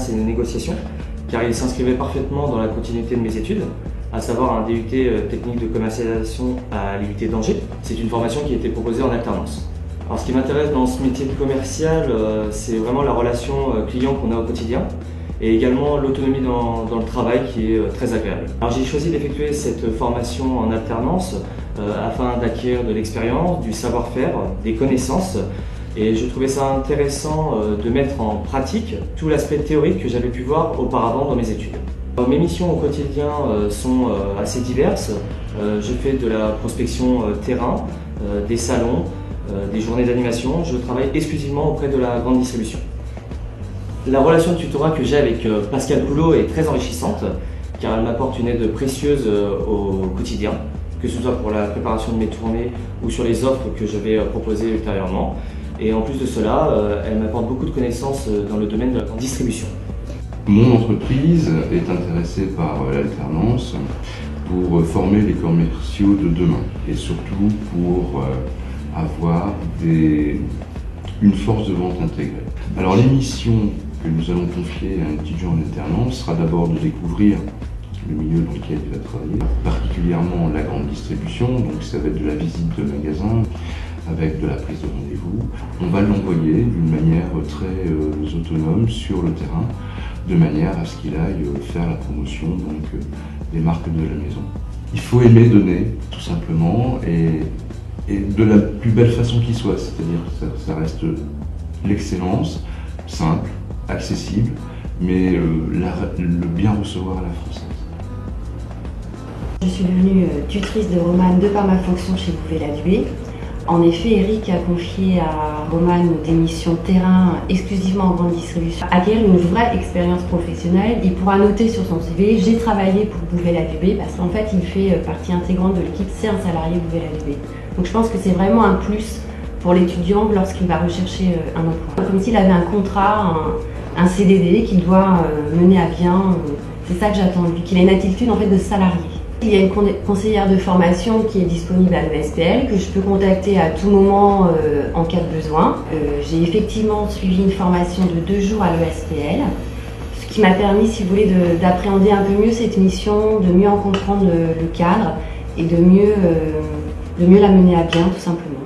commerce et de négociation, car il s'inscrivait parfaitement dans la continuité de mes études, à savoir un DUT technique de commercialisation à l'IUT d'Angers. C'est une formation qui a été proposée en alternance. Alors, ce qui m'intéresse dans ce métier de commercial, c'est vraiment la relation client qu'on a au quotidien et également l'autonomie dans le travail qui est très agréable. Alors, j'ai choisi d'effectuer cette formation en alternance afin d'acquérir de l'expérience, du savoir-faire, des connaissances, et je trouvais ça intéressant de mettre en pratique tout l'aspect théorique que j'avais pu voir auparavant dans mes études. Mes missions au quotidien sont assez diverses. Je fais de la prospection terrain, des salons, des journées d'animation. Je travaille exclusivement auprès de la grande distribution. La relation de tutorat que j'ai avec Pascal Poulot est très enrichissante car elle m'apporte une aide précieuse au quotidien, que ce soit pour la préparation de mes tournées ou sur les offres que je vais proposer ultérieurement. Et en plus de cela, elle m'apporte beaucoup de connaissances dans le domaine de la grande distribution. Mon entreprise est intéressée par l'alternance pour former les commerciaux de demain et surtout pour avoir une force de vente intégrée. Alors l'émission que nous allons confier à un étudiant en alternance sera d'abord de découvrir le milieu dans lequel il va travailler, particulièrement la grande distribution, donc ça va être de la visite de magasins, avec de la prise de rendez-vous. On va l'envoyer d'une manière très autonome sur le terrain, de manière à ce qu'il aille faire la promotion des marques de la maison. Il faut aimer donner, tout simplement, et de la plus belle façon qui soit, c'est-à-dire que ça reste l'excellence, simple, accessible, mais le bien recevoir à la française. Je suis devenue tutrice de Romane de par ma fonction chez Bouvet-Ladué. En effet, Eric a confié à Romane des missions terrain exclusivement en grande distribution. Acquérir une vraie expérience professionnelle, il pourra noter sur son CV « J'ai travaillé pour Bouvet-Ladué » parce qu'en fait, il fait partie intégrante de l'équipe, c'est un salarié Bouvet-Ladué. Donc je pense que c'est vraiment un plus pour l'étudiant lorsqu'il va rechercher un emploi. Comme s'il avait un contrat, un CDD qu'il doit mener à bien. C'est ça que j'attends de lui, qu'il ait une attitude en fait de salarié. Il y a une conseillère de formation qui est disponible à l'ESPL, que je peux contacter à tout moment en cas de besoin. J'ai effectivement suivi une formation de 2 jours à l'ESPL, ce qui m'a permis, si vous voulez, d'appréhender un peu mieux cette mission, de mieux en comprendre le cadre et de mieux la mener à bien, tout simplement.